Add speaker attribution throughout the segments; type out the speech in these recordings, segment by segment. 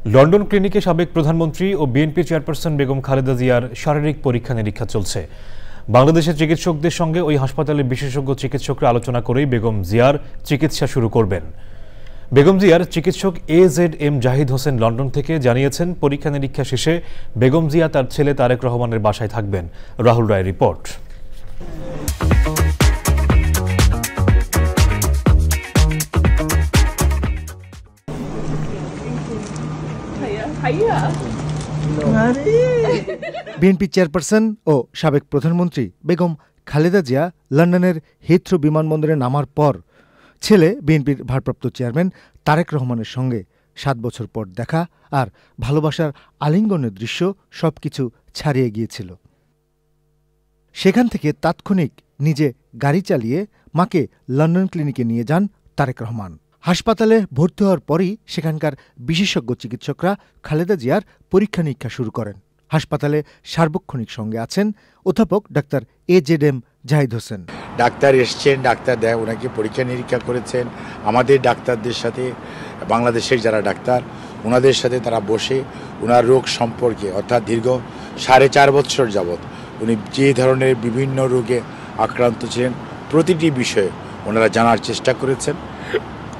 Speaker 1: London ক্লিনিকে সাবেক প্রধানমন্ত্রী ও বিএনপি চেয়ারপারসন বেগম খালেদা জিয়ার শারীরিক পরীক্ষা-নিরীক্ষা চলছে। বাংলাদেশের চিকিৎসকদের সঙ্গে ওই হাসপাতালের বিশেষজ্ঞ চিকিৎসকরা আলোচনা করেই বেগম জিয়ার চিকিৎসা শুরু করবেন। বেগম জিয়ার চিকিৎসক AZM জাহিদ হোসেন লন্ডন থেকে জানিয়েছেন, পরীক্ষা-নিরীক্ষা শেষে বেগম জিয়া তার ছেলে তারেক রহমানের বাসায় থাকবেন। রাহুল রায়ের রিপোর্ট।
Speaker 2: বিএনপি চেয়ারপারসন ও সাবেক প্রধানমন্ত্রী বেগম খালেদা জিয়া লন্ডনের হিথ্রো বিমানবন্দরে নামার পর ছেলে বিএনপির ভারপ্রাপ্ত চেয়ারম্যান তারেক রহমানের সঙ্গে ৭ বছর পর দেখা আর ভালোবাসার আলিঙ্গনের দৃশ্য সবকিছু ছাড়িয়ে গিয়েছিল। সেখান থেকে তাৎক্ষণিক নিজে গাড়ি চালিয়ে মাকে লন্ডন ক্লিনিকে নিয়ে যান তারেক রহমান। হাসপাতালে ভর্তি হওয়ার পরই সেখানকার বিশেষজ্ঞ চিকিৎসকরা খালেদা জিয়ার পরীক্ষা-নিরীক্ষা শুরু করেন। হাসপাতালে সার্বক্ষণিক সঙ্গে আছেন অধ্যাপক doctor AZM Zahid Hossain.
Speaker 3: Doctor এসছেন, ডাক্তার ওনাকে পরীক্ষা-নিরীক্ষা করেছেন। আমাদের ডাক্তারদের সাথে, বাংলাদেশের যারা ডাক্তার ওনাদের সাথে তারা বসে ওনার রোগ সম্পর্কে, অর্থাৎ দীর্ঘ 4.5 বছর যাবৎ উনি যে ধরনের বিভিন্ন রোগে আক্রান্ত ছিলেন প্রতিটি বিষয়ে ওনারা জানার চেষ্টা করেছেন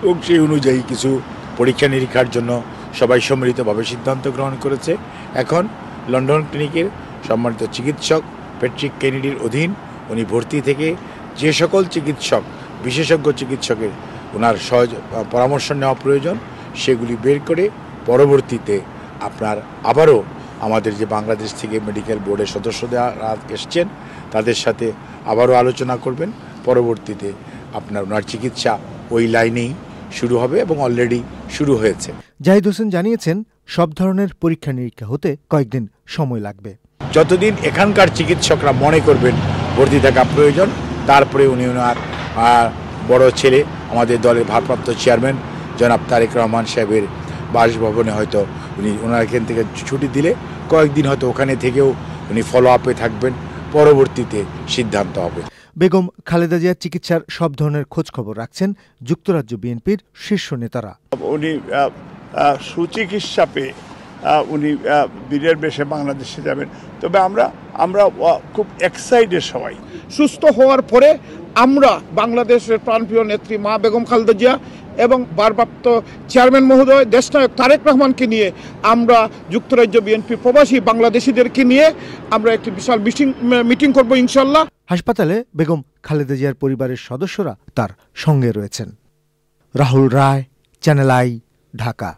Speaker 3: এবং সেই অনুযায়ী কিছু পরীক্ষা-নিরীক্ষার জন্য সবাই সম্মিলিতভাবে সিদ্ধান্ত গ্রহণ করেছে। এখন লন্ডন ক্লিনিকের সম্মানিত চিকিৎসক প্যাট্রিক কেনেডির অধীন উনি ভর্তি থেকে যে সকল চিকিৎসক, বিশেষজ্ঞ চিকিৎসকের ওনার পরামর্শ নেওয়া প্রয়োজন সেগুলি বের করে পরবর্তীতে আপনার আবারও আমাদের যে বাংলাদেশ থেকে মেডিকেল বোর্ডের সদস্যরা এসছেন তাদের সাথে আবারও আলোচনা করবেন। পরবর্তীতে আপনার ওনার চিকিৎসা ওই লাইনেই শুরু হবে এবং অলরেডি শুরু হয়েছে।
Speaker 2: জাহিদ হোসেন জানিয়েছেন, সব ধরনের পরীক্ষা-নিরীক্ষা হতে কয়েকদিন সময় লাগবে।
Speaker 3: যতদিন এখানকার চিকিৎসকরা মনে করবেন ভর্তি থাকা প্রয়োজন, তারপরে উনি ওনার বড় ছেলে আমাদের দলের ভারপ্রাপ্ত চেয়ারম্যান জনাব তারেক রহমান সাহেবের বাসভবনে হয়তো উনি ওনার এখান থেকে ছুটি দিলে কয়েকদিন হয়তো ওখানে থেকেও উনি ফলো আপে থাকবেন। পরবর্তীতে সিদ্ধান্ত হবে।
Speaker 2: বেগম খালেদা জিয়ার চিকিৎসার সব ধরনের খোঁজ খবর রাখছেন যুক্তরাজ্য বিএনপির শীর্ষ নেতারা।
Speaker 4: উনি সুচিকিৎসা পেয়ে উনি বীরের বেশে বাংলাদেশে যাবেন। তবে আমরা খুব এক্সাইটেড সবাই।
Speaker 5: সুস্থ হওয়ার পরে আমরা বাংলাদেশের প্রাণপ্রিয় নেত্রী মা বেগম খালেদা জিয়া এবং ভারপ্রাপ্ত চেয়ারম্যান মহোদয় দেশনায়ক তারেক রহমানকে নিয়ে আমরা যুক্তরাজ্য বিএনপি প্রবাসী বাংলাদেশিদেরকে নিয়ে আমরা একটি বিশাল মিটিং করব ইনশাল্লাহ।
Speaker 2: হাসপাতালে বেগম খালেদা জিয়ার পরিবারের সদস্যরা তার সঙ্গে রয়েছেন। রাহুল রায়, চ্যানেল আই, ঢাকা।